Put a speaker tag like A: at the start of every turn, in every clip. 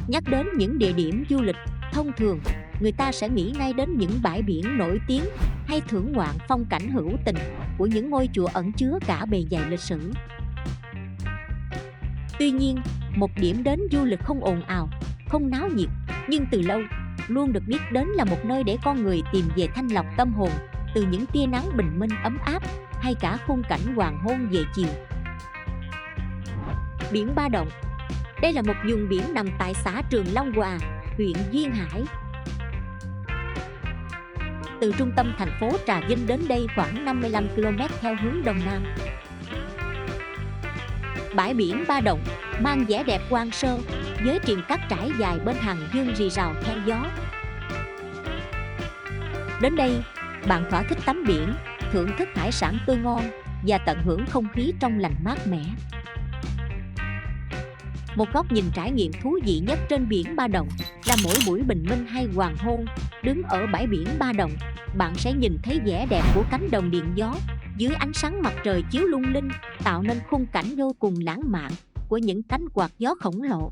A: Nhắc đến những địa điểm du lịch, thông thường người ta sẽ nghĩ ngay đến những bãi biển nổi tiếng hay thưởng ngoạn phong cảnh hữu tình của những ngôi chùa ẩn chứa cả bề dày lịch sử. Tuy nhiên, một điểm đến du lịch không ồn ào, không náo nhiệt, nhưng từ lâu luôn được biết đến là một nơi để con người tìm về thanh lọc tâm hồn từ những tia nắng bình minh ấm áp hay cả khung cảnh hoàng hôn về chiều. Biển Ba Động. Đây là một vùng biển nằm tại xã Trường Long Hòa, huyện Duyên Hải. Từ trung tâm thành phố Trà Vinh đến đây khoảng 55 km theo hướng đông nam. Bãi biển Ba Động mang vẻ đẹp hoang sơ với triền cát trải dài bên hàng dương rì rào theo gió. Đến đây, bạn thỏa thích tắm biển, thưởng thức hải sản tươi ngon và tận hưởng không khí trong lành mát mẻ. Một góc nhìn trải nghiệm thú vị nhất trên biển Ba Động là mỗi buổi bình minh hay hoàng hôn. Đứng ở bãi biển Ba Động, bạn sẽ nhìn thấy vẻ đẹp của cánh đồng điện gió dưới ánh sáng mặt trời chiếu lung linh, tạo nên khung cảnh vô cùng lãng mạn của những cánh quạt gió khổng lồ.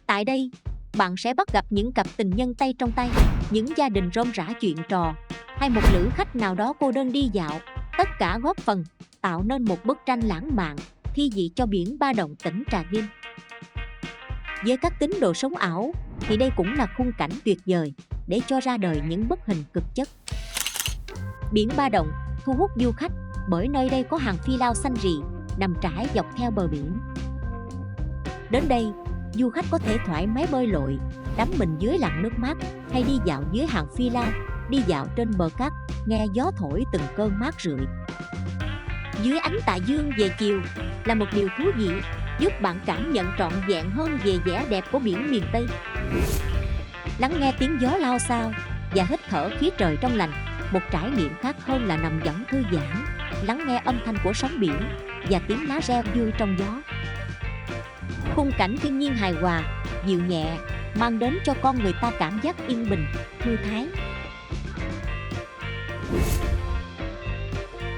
A: Tại đây, bạn sẽ bắt gặp những cặp tình nhân tay trong tay, những gia đình rôm rả chuyện trò, hay một lữ khách nào đó cô đơn đi dạo, tất cả góp phần tạo nên một bức tranh lãng mạn, thi vị cho biển Ba Động tỉnh Trà Vinh. Với các tín đồ sống ảo, thì đây cũng là khung cảnh tuyệt vời để cho ra đời những bức hình cực chất. Biển Ba Động thu hút du khách bởi nơi đây có hàng phi lao xanh rì nằm trải dọc theo bờ biển. Đến đây, du khách có thể thoải mái bơi lội, đắm mình dưới làn nước mát hay đi dạo dưới hàng phi lao, đi dạo trên bờ cát, nghe gió thổi từng cơn mát rượi. Dưới ánh tà dương về chiều là một điều thú vị, giúp bạn cảm nhận trọn vẹn hơn về vẻ đẹp của biển miền Tây. Lắng nghe tiếng gió lao xao và hít thở khí trời trong lành, một trải nghiệm khác hơn là nằm võng thư giãn, lắng nghe âm thanh của sóng biển và tiếng lá reo vui trong gió. Khung cảnh thiên nhiên hài hòa, dịu nhẹ, mang đến cho con người ta cảm giác yên bình, thư thái.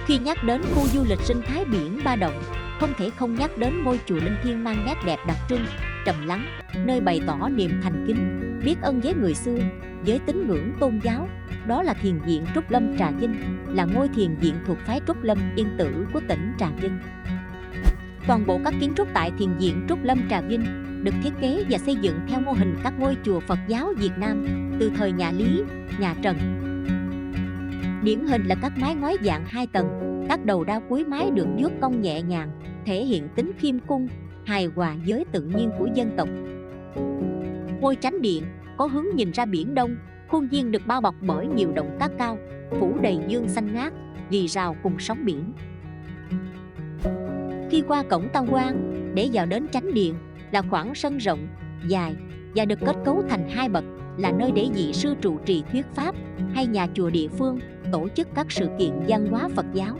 A: Khi nhắc đến khu du lịch sinh thái biển Ba Động, không thể không nhắc đến ngôi chùa linh thiêng mang nét đẹp đặc trưng, trầm lắng, nơi bày tỏ niềm thành kính, biết ơn với người xưa, với tín ngưỡng tôn giáo. Đó là thiền viện Trúc Lâm Trà Vinh, là ngôi thiền viện thuộc phái Trúc Lâm Yên Tử của tỉnh Trà Vinh. Toàn bộ các kiến trúc tại thiền viện Trúc Lâm Trà Vinh được thiết kế và xây dựng theo mô hình các ngôi chùa Phật giáo Việt Nam từ thời nhà Lý, nhà Trần. Điển hình là các mái ngói dạng 2 tầng, các đầu đao cuối mái được vuốt cong nhẹ nhàng, thể hiện tính khiêm cung, hài hòa với tự nhiên của dân tộc. Ngôi chánh điện có hướng nhìn ra biển Đông, khuôn viên được bao bọc bởi nhiều động cát cao, phủ đầy dương xanh ngát, rì rào cùng sóng biển. Khi qua cổng tam quan để vào đến chánh điện là khoảng sân rộng, dài và được kết cấu thành 2 bậc, là nơi để vị sư trụ trì thuyết pháp hay nhà chùa địa phương tổ chức các sự kiện văn hóa Phật giáo.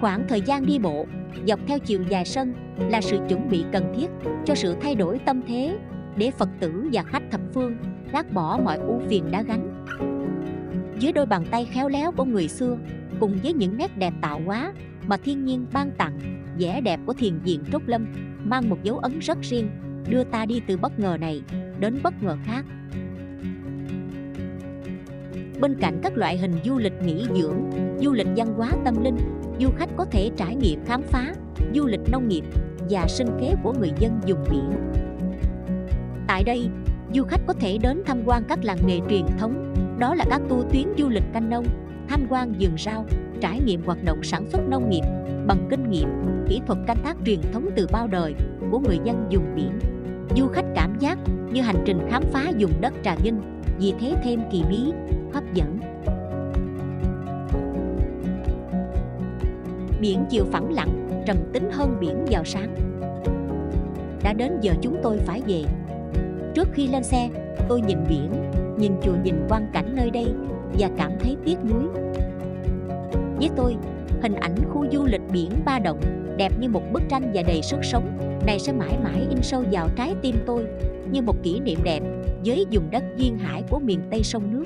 A: Khoảng thời gian đi bộ dọc theo chiều dài sân là sự chuẩn bị cần thiết cho sự thay đổi tâm thế, để Phật tử và khách thập phương gác bỏ mọi ưu phiền đã gánh. Dưới đôi bàn tay khéo léo của người xưa, cùng với những nét đẹp tạo hóa mà thiên nhiên ban tặng, vẻ đẹp của thiền viện Trúc Lâm mang một dấu ấn rất riêng, đưa ta đi từ bất ngờ này đến bất ngờ khác. Bên cạnh các loại hình du lịch nghỉ dưỡng, du lịch văn hóa tâm linh, du khách có thể trải nghiệm khám phá du lịch nông nghiệp và sinh kế của người dân vùng biển. Tại đây, du khách có thể đến tham quan các làng nghề truyền thống, đó là các tour tuyến du lịch canh nông, tham quan vườn rau, trải nghiệm hoạt động sản xuất nông nghiệp bằng kinh nghiệm, kỹ thuật canh tác truyền thống từ bao đời của người dân vùng biển. Du khách cảm giác như hành trình khám phá vùng đất Trà Vinh, vì thế thêm kỳ bí, hấp dẫn. Biển chiều phẳng lặng, trầm tính hơn biển vào sáng. Đã đến giờ chúng tôi phải về. Trước khi lên xe, tôi nhìn biển, nhìn chùa, nhìn quang cảnh nơi đây và cảm thấy tiếc nuối. Với tôi, hình ảnh khu du lịch biển Ba Động đẹp như một bức tranh và đầy sức sống này sẽ mãi mãi in sâu vào trái tim tôi như một kỷ niệm đẹp với vùng đất duyên hải của miền Tây sông nước.